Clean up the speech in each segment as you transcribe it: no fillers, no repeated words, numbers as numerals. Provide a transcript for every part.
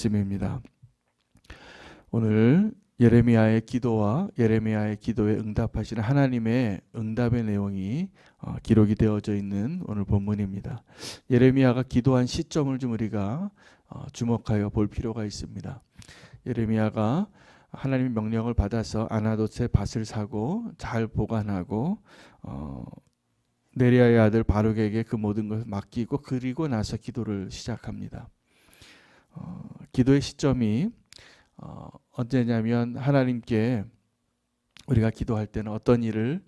말씀입니다. 오늘 예레미야의 기도와 예레미야의 기도에 응답하시는 하나님의 응답의 내용이 기록이 되어져 있는 오늘 본문입니다. 예레미야가 기도한 시점을 좀 우리가 주목하여 볼 필요가 있습니다. 예레미야가 하나님의 명령을 받아서 아나돗의 밭을 사고 잘 보관하고 네리야의 아들 바룩에게 그 모든 것을 맡기고 그리고 나서 기도를 시작합니다. 기도의 시점이 언제냐면 하나님께 우리가 기도할 때는 어떤 일을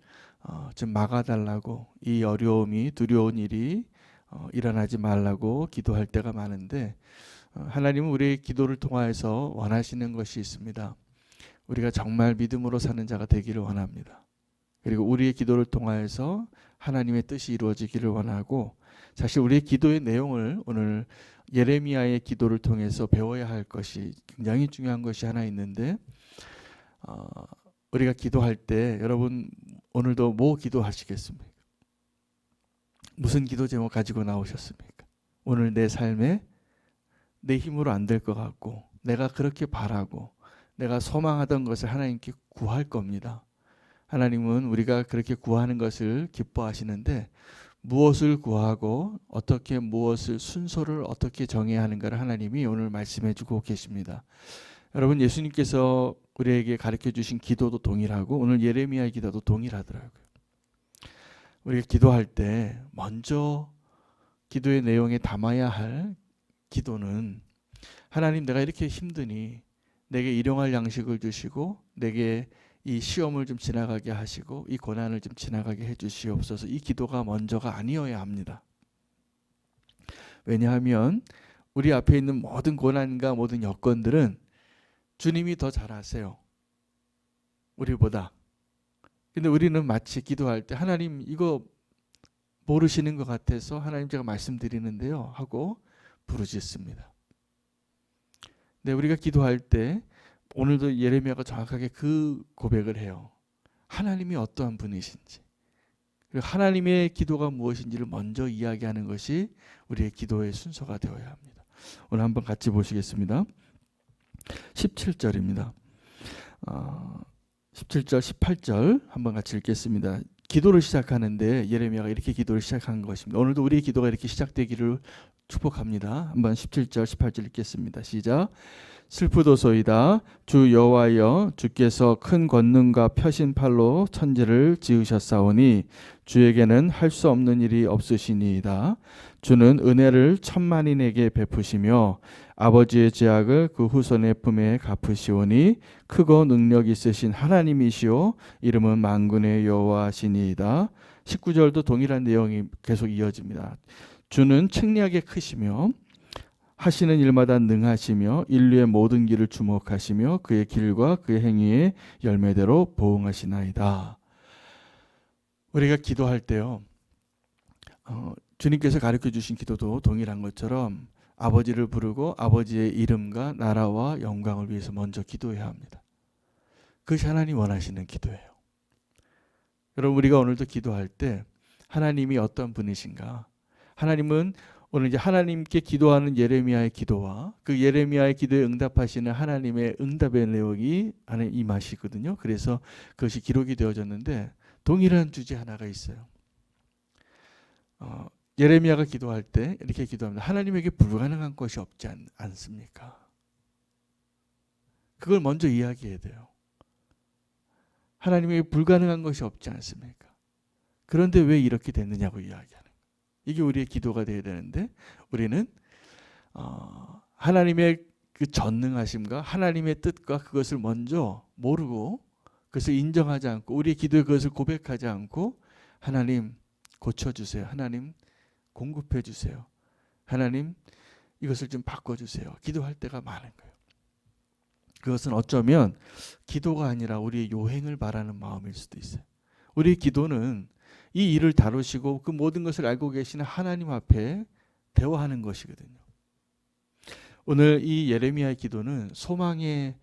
좀 막아달라고, 이 어려움이 두려운 일이 일어나지 말라고 기도할 때가 많은데 하나님은 우리의 기도를 통하여서 원하시는 것이 있습니다. 우리가 정말 믿음으로 사는 자가 되기를 원합니다. 그리고 우리의 기도를 통하여서 하나님의 뜻이 이루어지기를 원하고, 사실 우리의 기도의 내용을 오늘 예레미야의 기도를 통해서 배워야 할 것이 굉장히 중요한 것이 하나 있는데, 우리가 기도할 때 여러분 오늘도 뭐 기도하시겠습니까? 무슨 기도 제목 가지고 나오셨습니까? 오늘 내 삶에 내 힘으로 안 될 것 같고 내가 그렇게 바라고 내가 소망하던 것을 하나님께 구할 겁니다. 하나님은 우리가 그렇게 구하는 것을 기뻐하시는데 무엇을 구하고 어떻게 무엇을 순서를 어떻게 정해야 하는가를 하나님이 오늘 말씀해 주고 계십니다. 여러분, 예수님께서 우리에게 가르쳐 주신 기도도 동일하고 오늘 예레미야의 기도도 동일하더라고요. 우리가 기도할 때 먼저 기도의 내용에 담아야 할 기도는, 하나님 내가 이렇게 힘드니 내게 일용할 양식을 주시고 내게 이 시험을 좀 지나가게 하시고 이 고난을 좀 지나가게 해주시옵소서. 이 기도가 먼저가 아니어야 합니다. 왜냐하면 우리 앞에 있는 모든 고난과 모든 여건들은 주님이 더 잘 아세요, 우리보다. 근데 우리는 마치 기도할 때 하나님 이거 모르시는 것 같아서 하나님 제가 말씀드리는데요 하고 부르짖습니다. 네, 우리가 기도할 때 오늘도 예레미야가 정확하게 그 고백을 해요. 하나님이 어떠한 분이신지, 그리고 하나님의 기도가 무엇인지를 먼저 이야기하는 것이 우리의 기도의 순서가 되어야 합니다. 오늘 한번 같이 보시겠습니다. 17절입니다. 17절, 18절 한번 같이 읽겠습니다. 기도를 시작하는데 예레미야가 이렇게 기도를 시작한 것입니다. 오늘도 우리의 기도가 이렇게 시작되기를 축복합니다. 한번 17절, 18절 읽겠습니다. 시작. 슬프도소이다. 주 여호와여, 주께서 큰 권능과 펴신 팔로 천지를 지으셨사오니 주에게는 할 수 없는 일이 없으시니이다. 주는 은혜를 천만인에게 베푸시며 아버지의 죄악을 그 후손의 품에 갚으시오니 크고 능력 있으신 하나님이시오 이름은 만군의 여호와시니이다. 19절도 동일한 내용이 계속 이어집니다. 주는 책략에 크시며 하시는 일마다 능하시며 인류의 모든 길을 주목하시며 그의 길과 그의 행위의 열매대로 보응하시나이다. 우리가 기도할 때요, 주님께서 가르쳐 주신 기도도 동일한 것처럼 아버지를 부르고 아버지의 이름과 나라와 영광을 위해서 먼저 기도해야 합니다. 그것이 하나님 원하시는 기도예요. 여러분, 우리가 오늘도 기도할 때 하나님이 어떤 분이신가? 하나님은 오늘 이제 하나님께 기도하는 예레미야의 기도와 그 예레미야의 기도에 응답하시는 하나님의 응답의 내용이 안에 임하시거든요. 그래서 그것이 기록이 되어졌는데 동일한 주제 하나가 있어요. 예레미야가 기도할 때 이렇게 기도합니다. 하나님에게 불가능한 것이 없지 않습니까? 그걸 먼저 이야기해야 돼요. 하나님에게 불가능한 것이 없지 않습니까? 그런데 왜 이렇게 됐느냐고 이야기하는 거예요. 이게 우리의 기도가 되어야 되는데 우리는 하나님의 그 전능하심과 하나님의 뜻과 그것을 먼저 모르고 그것을 인정하지 않고 우리의 기도에 그것을 고백하지 않고 하나님 고쳐주세요, 하나님 공급해 주세요, 하나님 이것을 좀 바꿔주세요 기도할 때가 많은 거예요. 그것은 어쩌면 기도가 아니라 우리의 요행을 바라는 마음일 수도 있어요. 우리의 기도는 이 일을 다루시고 그 모든 것을 알고 계시는 하나님 앞에 대화하는 것이거든요. 오늘 이 예레미야의 기도는 소망의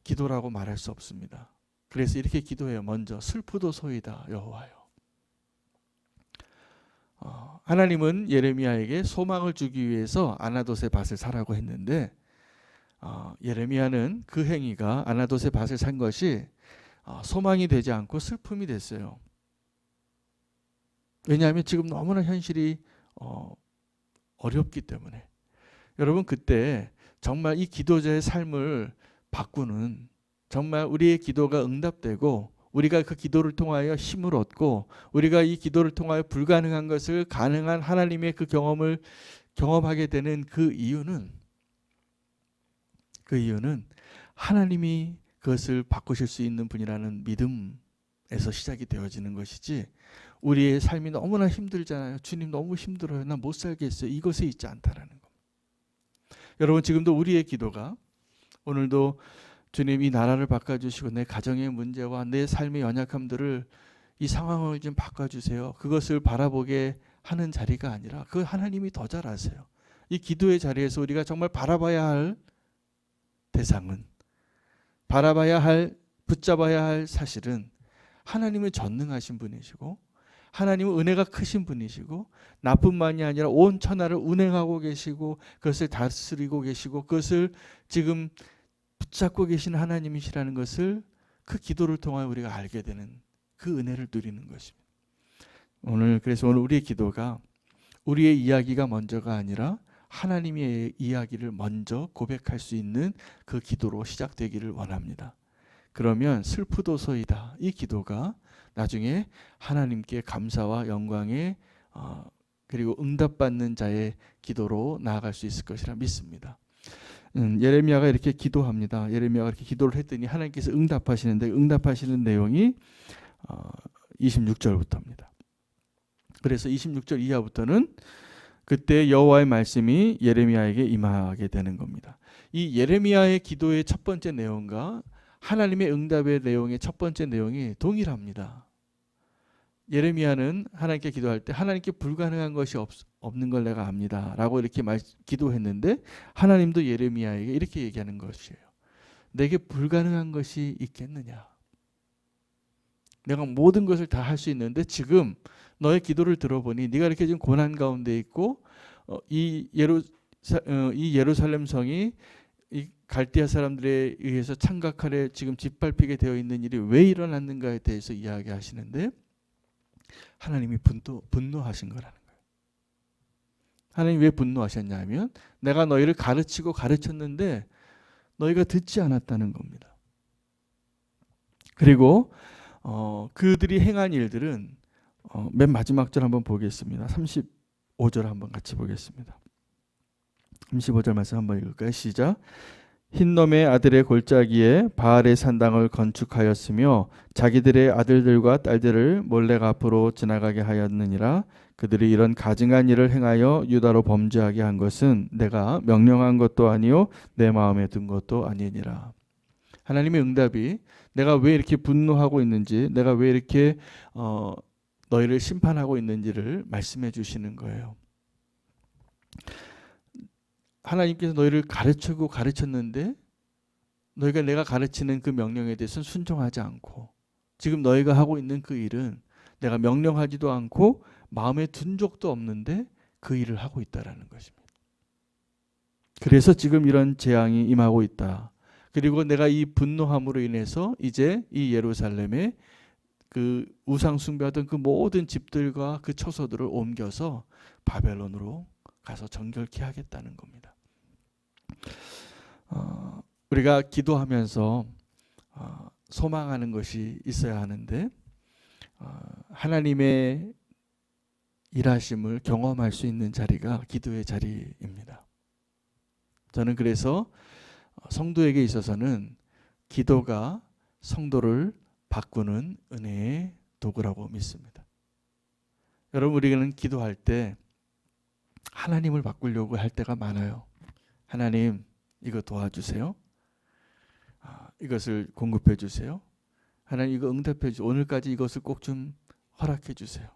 기도라고 말할 수 없습니다. 그래서 이렇게 기도해요. 먼저 슬프도소이다 여호와여. 하나님은 예레미야에게 소망을 주기 위해서 아나돗의 밭을 사라고 했는데 예레미야는 그 행위가 아나돗의 밭을 산 것이 소망이 되지 않고 슬픔이 됐어요. 왜냐하면 지금 너무나 현실이 어렵기 때문에. 여러분, 그때 정말 이 기도자의 삶을 바꾸는, 정말 우리의 기도가 응답되고 우리가 그 기도를 통하여 힘을 얻고 우리가 이 기도를 통하여 불가능한 것을 가능한 하나님의 그 경험을 경험하게 되는 그 이유는 하나님이 그것을 바꾸실 수 있는 분이라는 믿음에서 시작이 되어지는 것이지, 우리의 삶이 너무나 힘들잖아요. 주님 너무 힘들어요. 나 못 살겠어요. 이것에 있지 않다라는 것. 여러분, 지금도 우리의 기도가, 오늘도 주님 이 나라를 바꿔주시고 내 가정의 문제와 내 삶의 연약함들을, 이 상황을 좀 바꿔주세요. 그것을 바라보게 하는 자리가 아니라 그 하나님이 더 잘 아세요. 이 기도의 자리에서 우리가 정말 바라봐야 할 대상은, 바라봐야 할, 붙잡아야 할 사실은 하나님은 전능하신 분이시고 하나님은 은혜가 크신 분이시고 나뿐만이 아니라 온 천하를 운행하고 계시고 그것을 다스리고 계시고 그것을 지금 붙잡고 계신 하나님이시라는 것을 그 기도를 통하여 우리가 알게 되는 그 은혜를 누리는 것입니다. 그래서 오늘 우리의 기도가 우리의 이야기가 먼저가 아니라 하나님의 이야기를 먼저 고백할 수 있는 그 기도로 시작되기를 원합니다. 그러면 슬프도소이다, 이 기도가 나중에 하나님께 감사와 영광의 그리고 응답받는 자의 기도로 나아갈 수 있을 것이라 믿습니다. 예레미야가 이렇게 기도합니다. 예레미야가 이렇게 기도를 했더니 하나님께서 응답하시는데, 응답하시는 내용이 26절부터입니다. 그래서 26절 이하부터는 그때 여호와의 말씀이 예레미야에게 임하게 되는 겁니다. 이 예레미야의 기도의 첫 번째 내용과 하나님의 응답의 내용의 첫 번째 내용이 동일합니다. 예레미야는 하나님께 기도할 때 하나님께 불가능한 것이 없는 걸 내가 압니다 라고 이렇게 기도했는데, 하나님도 예레미야에게 이렇게 얘기하는 것이에요. 내게 불가능한 것이 있겠느냐. 내가 모든 것을 다 할 수 있는데 지금 너의 기도를 들어보니 네가 이렇게 지금 고난 가운데 있고 이 예루살렘 성이 이 갈대아 사람들에 의해서 창각 아래 지금 짓밟히게 되어 있는 일이 왜 일어났는가에 대해서 이야기하시는데, 하나님이 분노하신 거라는 거예요. 하나님이 왜 분노하셨냐면 내가 너희를 가르치고 가르쳤는데 너희가 듣지 않았다는 겁니다. 그리고 그들이 행한 일들은 맨 마지막 절 한번 보겠습니다. 35절 한번 같이 보겠습니다. 35절 말씀 한번 읽을까요? 시작. 흰놈의 아들의 골짜기에 바알의 산당을 건축하였으며 자기들의 아들들과 딸들을 몰래 앞으로 지나가게 하였느니라. 그들이 이런 가증한 일을 행하여 유다로 범죄하게 한 것은 내가 명령한 것도 아니요 내 마음에 든 것도 아니니라. 하나님의 응답이 내가 왜 이렇게 분노하고 있는지, 내가 왜 이렇게 너희를 심판하고 있는지를 말씀해 주시는 거예요. 하나님께서 너희를 가르치고 가르쳤는데 너희가 내가 가르치는 그 명령에 대해서는 순종하지 않고, 지금 너희가 하고 있는 그 일은 내가 명령하지도 않고 마음에 든 적도 없는데 그 일을 하고 있다라는 것입니다. 그래서 지금 이런 재앙이 임하고 있다. 그리고 내가 이 분노함으로 인해서 이제 이 예루살렘에 그 우상 숭배하던 그 모든 집들과 그 처소들을 옮겨서 바벨론으로 가서 정결케 하겠다는 겁니다. 우리가 기도하면서 소망하는 것이 있어야 하는데 하나님의 일하심을 경험할 수 있는 자리가 기도의 자리입니다. 저는 그래서 성도에게 있어서는 기도가 성도를 바꾸는 은혜의 도구라고 믿습니다. 여러분, 우리는 기도할 때 하나님을 바꾸려고 할 때가 많아요. 하나님, 이거 도와주세요. 이것을 공급해 주세요. 하나님, 이거 응답해 주세요. 오늘까지 이것을 꼭 좀 허락해 주세요.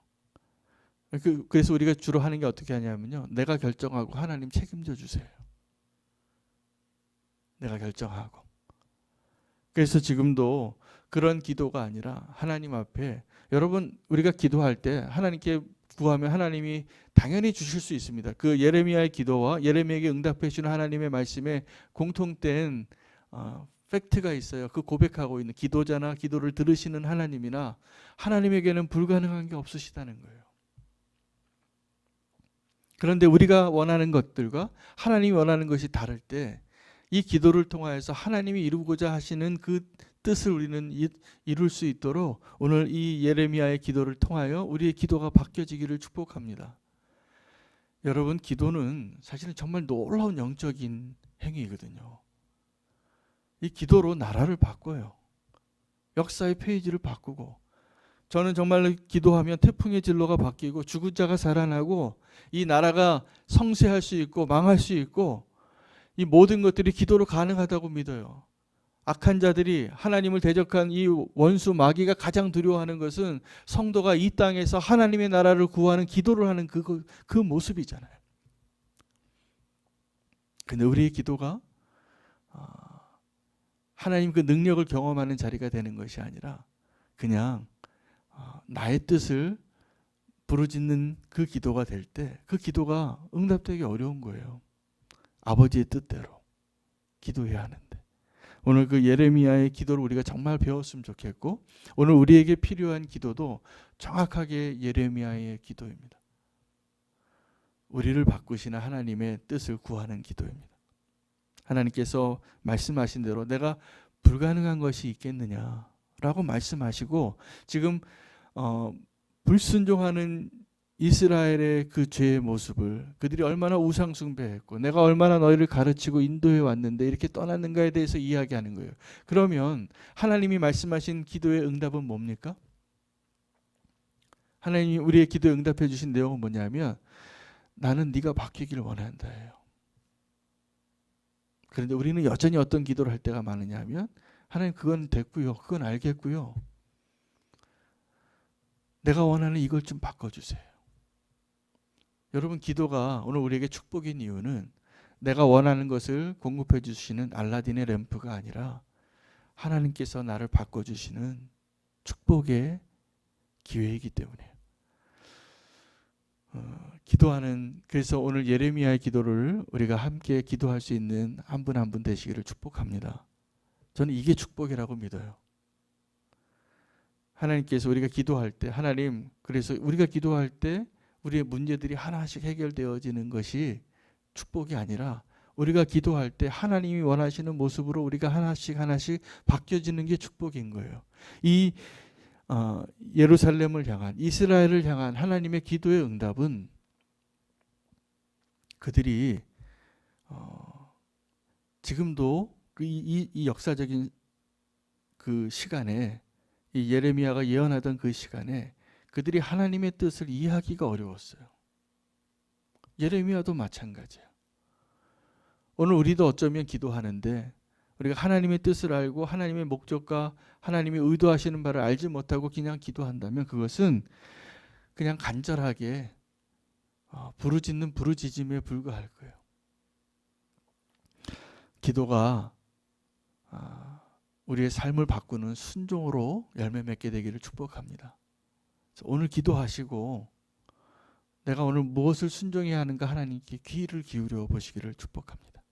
그래서 우리가 주로 하는 게 어떻게 하냐면요, 내가 결정하고 하나님 책임져 주세요. 내가 결정하고. 그래서 지금도 그런 기도가 아니라 하나님 앞에, 여러분, 우리가 기도할 때 하나님께 구하면 하나님이 당연히 주실 수 있습니다. 그 예레미야의 기도와 예레미야에게 응답해 주는 하나님의 말씀에 공통된 팩트가 있어요. 그 고백하고 있는 기도자나 기도를 들으시는 하나님이나 하나님에게는 불가능한 게 없으시다는 거예요. 그런데 우리가 원하는 것들과 하나님이 원하는 것이 다를 때 이 기도를 통하여서 하나님이 이루고자 하시는 그 뜻을 우리는 이룰 수 있도록 오늘 이 예레미야의 기도를 통하여 우리의 기도가 바뀌어지기를 축복합니다. 여러분, 기도는 사실은 정말 놀라운 영적인 행위거든요. 이 기도로 나라를 바꿔요. 역사의 페이지를 바꾸고, 저는 정말 기도하면 태풍의 진로가 바뀌고 죽은 자가 살아나고 이 나라가 성세할 수 있고 망할 수 있고 이 모든 것들이 기도로 가능하다고 믿어요. 악한 자들이 하나님을 대적한 이 원수 마귀가 가장 두려워하는 것은 성도가 이 땅에서 하나님의 나라를 구하는 기도를 하는 그 모습이잖아요. 근데 우리의 기도가 하나님 그 능력을 경험하는 자리가 되는 것이 아니라 그냥 나의 뜻을 부르짖는 그 기도가 될 때 그 기도가 응답되기 어려운 거예요. 아버지의 뜻대로 기도해야 하는데 오늘 그 예레미야의 기도를 우리가 정말 배웠으면 좋겠고 오늘 우리에게 필요한 기도도 정확하게 예레미야의 기도입니다. 우리를 바꾸시는 하나님의 뜻을 구하는 기도입니다. 하나님께서 말씀하신 대로 내가 불가능한 것이 있겠느냐라고 말씀하시고 지금 불순종하는 이스라엘의 그 죄의 모습을 그들이 얼마나 우상 숭배했고 내가 얼마나 너희를 가르치고 인도해 왔는데 이렇게 떠났는가에 대해서 이야기하는 거예요. 그러면 하나님이 말씀하신 기도의 응답은 뭡니까? 하나님이 우리의 기도에 응답해 주신 내용은 뭐냐면 나는 네가 바뀌기를 원한다예요. 그런데 우리는 여전히 어떤 기도를 할 때가 많으냐 하면 하나님 그건 됐고요. 그건 알겠고요. 내가 원하는 이걸 좀 바꿔주세요. 여러분 기도가 오늘 우리에게 축복인 이유는 내가 원하는 것을 공급해 주시는 알라딘의 램프가 아니라 하나님께서 나를 바꿔주시는 축복의 기회이기 때문에 기도하는 그래서 오늘 예레미야의 기도를 우리가 함께 기도할 수 있는 한 분 한 분 되시기를 축복합니다. 저는 이게 축복이라고 믿어요. 하나님께서 우리가 기도할 때 하나님 그래서 우리가 기도할 때 우리의 문제들이 하나씩 해결되어지는 것이 축복이 아니라 우리가 기도할 때 하나님이 원하시는 모습으로 우리가 하나씩 바뀌어지는 게 축복인 거예요. 이 예루살렘을 향한 이스라엘을 향한 하나님의 기도의 응답은 그들이 지금도 이 역사적인 그 시간에 이 예레미야가 예언하던 그 시간에 그들이 하나님의 뜻을 이해하기가 어려웠어요. 예레미야도 마찬가지예요. 오늘 우리도 어쩌면 기도하는데 우리가 하나님의 뜻을 알고 하나님의 목적과 하나님이 의도하시는 바를 알지 못하고 그냥 기도한다면 그것은 그냥 간절하게 부르짖는 부르짖음에 불과할 거예요. 기도가 우리의 삶을 바꾸는 순종으로 열매 맺게 되기를 축복합니다. 오늘 기도하시고 내가 오늘 무엇을 순종해야 하는가 하나님께 귀를 기울여 보시기를 축복합니다.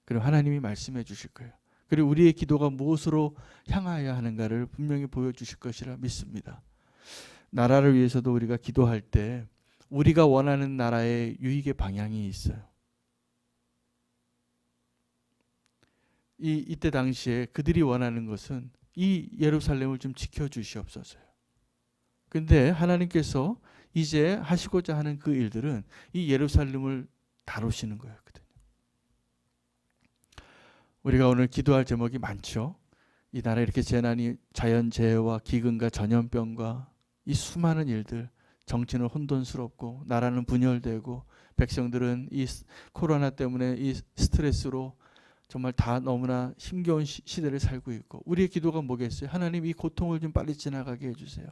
그리고 하나님이 말씀해 주실 거예요. 그리고 우리의 기도가 무엇으로 향하여야 하는가를 분명히 보여주실 것이라 믿습니다. 나라를 위해서도 우리가 기도할 때 우리가 원하는 나라의 유익의 방향이 있어요. 이때 당시에 그들이 원하는 것은 이 예루살렘을 좀 지켜주시옵소서요. 근데 하나님께서 이제 하시고자 하는 그 일들은 이 예루살렘을 다루시는 거였거든요. 우리가 오늘 기도할 제목이 많죠. 이 나라에 이렇게 재난이 자연재해와 기근과 전염병과 이 수많은 일들 정치는 혼돈스럽고 나라는 분열되고 백성들은 이 코로나 때문에 이 스트레스로 정말 다 너무나 힘겨운 시대를 살고 있고 우리의 기도가 뭐겠어요? 하나님 이 고통을 좀 빨리 지나가게 해주세요.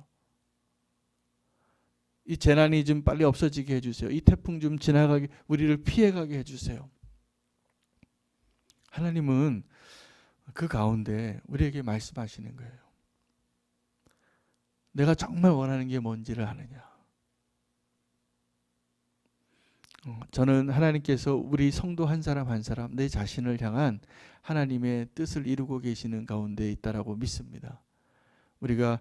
이 재난이 좀 빨리 없어지게 해주세요. 이 태풍 좀 지나가게 우리를 피해가게 해주세요. 하나님은 그 가운데 우리에게 말씀하시는 거예요. 내가 정말 원하는 게 뭔지를 아느냐. 저는 하나님께서 우리 성도 한 사람 한 사람 내 자신을 향한 하나님의 뜻을 이루고 계시는 가운데 있다라고 믿습니다. 우리가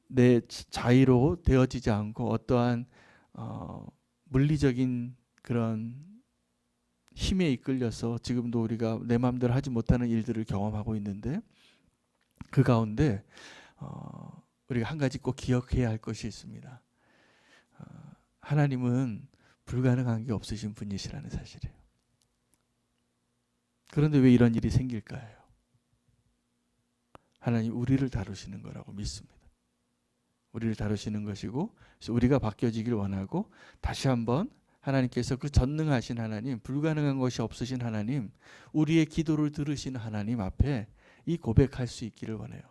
내 자의로 되어지지 않고 어떠한 물리적인 그런 힘에 이끌려서 지금도 우리가 내 마음대로 하지 못하는 일들을 경험하고 있는데, 그 가운데 우리가 한 가지 꼭 기억해야 할 것이 있습니다. 하나님은 불가능한 게 없으신 분이시라는 사실이에요. 그런데 왜 이런 일이 생길까요? 하나님 우리를 다루시는 거라고 믿습니다. 우리를 다루시는 것이고, 그래서 우리가 바뀌어지길 원하고, 다시 한번 하나님께서 그 전능하신 하나님, 불가능한 것이 없으신 하나님, 우리의 기도를 들으시는 하나님 앞에 이 고백할 수 있기를 원해요.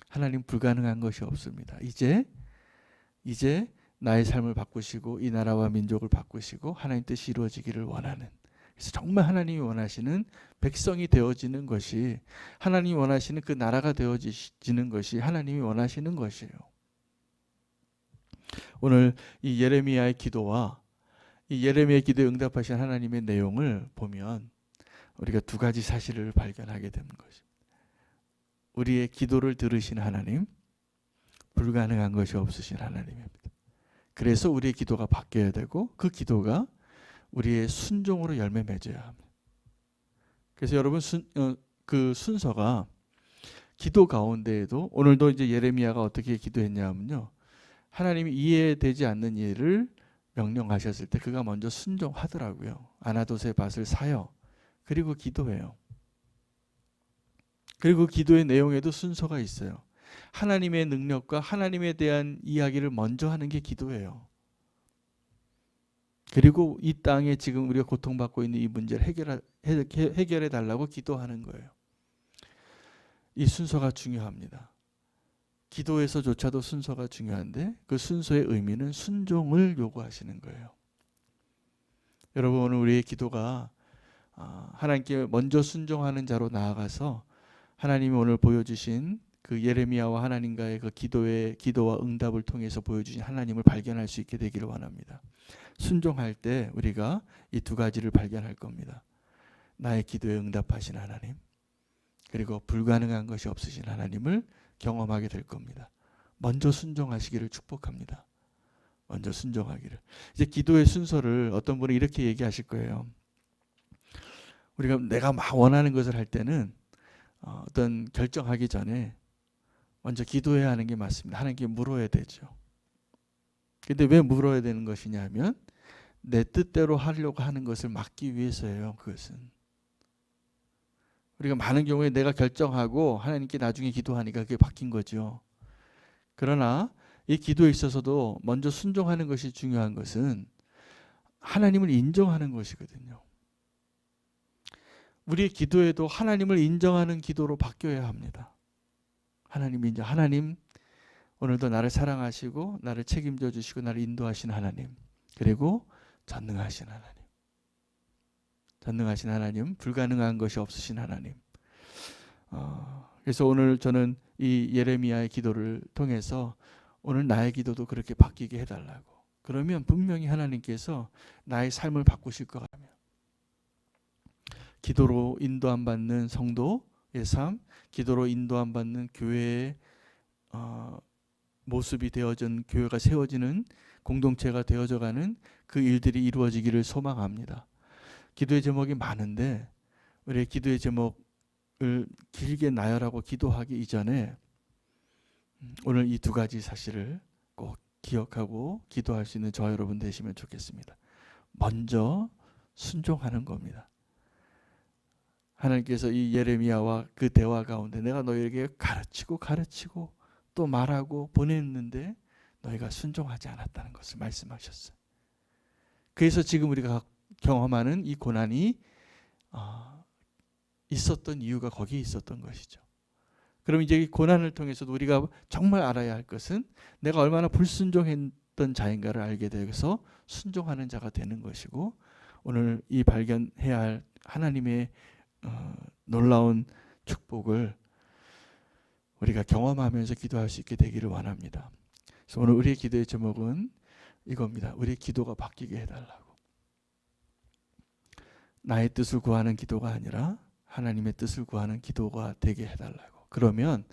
하나님 불가능한 것이 없습니다. 이제 나의 삶을 바꾸시고 이 나라와 민족을 바꾸시고 하나님 뜻이 이루어지기를 원하는, 그래서 정말 하나님이 원하시는 백성이 되어지는 것이, 하나님이 원하시는 그 나라가 되어지는 것이 하나님이 원하시는 것이에요. 오늘 이 예레미야의 기도와 이 예레미야의 기도에 응답하신 하나님의 내용을 보면 우리가 두 가지 사실을 발견하게 되는 것입니다. 우리의 기도를 들으신 하나님, 불가능한 것이 없으신 하나님입니다. 그래서 우리의 기도가 바뀌어야 되고, 그 기도가 우리의 순종으로 열매 맺어야 합니다. 그래서 여러분 그 순서가 기도 가운데에도 오늘도 이제 예레미야가 어떻게 기도했냐면요, 하나님이 이해되지 않는 일을 명령하셨을 때 그가 먼저 순종하더라고요. 아나돗의 밭을 사요. 그리고 기도해요. 그리고 기도의 내용에도 순서가 있어요. 하나님의 능력과 하나님에 대한 이야기를 먼저 하는 게 기도예요. 그리고 이 땅에 지금 우리가 고통받고 있는 이 문제를 해결해 달라고 기도하는 거예요. 이 순서가 중요합니다. 기도에서조차도 순서가 중요한데, 그 순서의 의미는 순종을 요구하시는 거예요. 여러분, 오늘 우리의 기도가 하나님께 먼저 순종하는 자로 나아가서 하나님이 오늘 보여주신 그 예레미야와 하나님과의 그 기도와 응답을 통해서 보여주신 하나님을 발견할 수 있게 되기를 원합니다. 순종할 때 우리가 이 두 가지를 발견할 겁니다. 나의 기도에 응답하신 하나님, 그리고 불가능한 것이 없으신 하나님을 경험하게 될 겁니다. 먼저 순종하시기를 축복합니다. 먼저 순종하기를. 이제 기도의 순서를 어떤 분은 이렇게 얘기하실 거예요. 우리가 내가 막 원하는 것을 할 때는 어떤 결정하기 전에 먼저 기도해야 하는 게 맞습니다. 하나님께 물어야 되죠. 근데 왜 물어야 되는 것이냐 하면 내 뜻대로 하려고 하는 것을 막기 위해서예요. 그것은 우리가 많은 경우에 내가 결정하고 하나님께 나중에 기도하니까 그게 바뀐 거죠. 그러나 이 기도에 있어서도 먼저 순종하는 것이 중요한 것은 하나님을 인정하는 것이거든요. 우리의 기도에도 하나님을 인정하는 기도로 바뀌어야 합니다. 하나님 인정. 하나님 오늘도 나를 사랑하시고 나를 책임져 주시고 나를 인도하신 하나님, 그리고 전능하신 하나님, 전능하신 하나님, 불가능한 것이 없으신 하나님. 그래서 오늘 저는 이 예레미야의 기도를 통해서 오늘 나의 기도도 그렇게 바뀌게 해달라고. 그러면 분명히 하나님께서 나의 삶을 바꾸실 것 같아요. 기도로 인도함 받는 성도의 삶, 기도로 인도함 받는 교회의 모습이 되어진, 교회가 세워지는 공동체가 되어져가는 그 일들이 이루어지기를 소망합니다. 기도의 제목이 많은데 우리의 기도의 제목을 길게 나열하고 기도하기 이전에 오늘 이 두 가지 사실을 꼭 기억하고 기도할 수 있는 저와 여러분 되시면 좋겠습니다. 먼저 순종하는 겁니다. 하나님께서 이 예레미야와 그 대화 가운데 내가 너희에게 가르치고 또 말하고 보냈는데 너희가 순종하지 않았다는 것을 말씀하셨어요. 그래서 지금 우리가 경험하는 이 고난이 있었던 이유가 거기에 있었던 것이죠. 그럼 이제 이 고난을 통해서도 우리가 정말 알아야 할 것은 내가 얼마나 불순종했던 자인가를 알게 되어서 순종하는 자가 되는 것이고, 오늘 이 발견해야 할 하나님의 놀라운 축복을 우리가 경험하면서 기도할 수 있게 되기를 원합니다. 그래서 오늘 우리의 기도의 제목은 이겁니다. 우리의 기도가 바뀌게 해달라고. 나의 뜻을 구하는 기도가 아니라 하나님의 뜻을 구하는 기도가 되게 해달라고. 그러면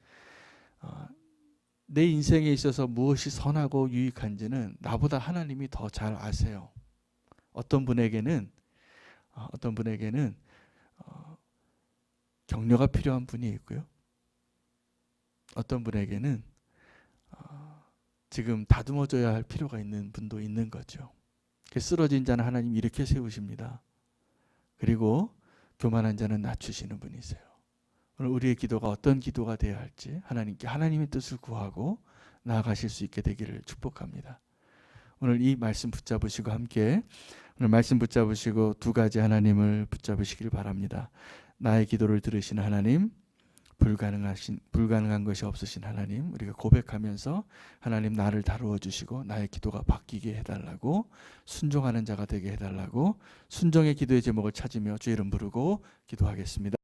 내 인생에 있어서 무엇이 선하고 유익한지는 나보다 하나님이 더 잘 아세요. 어떤 분에게는 격려가 필요한 분이 있고요. 어떤 분에게는 지금 다듬어줘야 할 필요가 있는 분도 있는 거죠. 쓰러진 자는 하나님 이렇게 세우십니다. 그리고 교만한 자는 낮추시는 분이세요. 오늘 우리의 기도가 어떤 기도가 되어야 할지 하나님께 하나님의 뜻을 구하고 나아가실 수 있게 되기를 축복합니다. 오늘 이 말씀 붙잡으시고 함께 오늘 말씀 붙잡으시고 두 가지 하나님을 붙잡으시길 바랍니다. 나의 기도를 들으시는 하나님, 불가능한 것이 없으신 하나님, 우리가 고백하면서 하나님 나를 다루어 주시고 나의 기도가 바뀌게 해달라고, 순종하는 자가 되게 해달라고, 순종의 기도의 제목을 찾으며 주 이름 부르고 기도하겠습니다.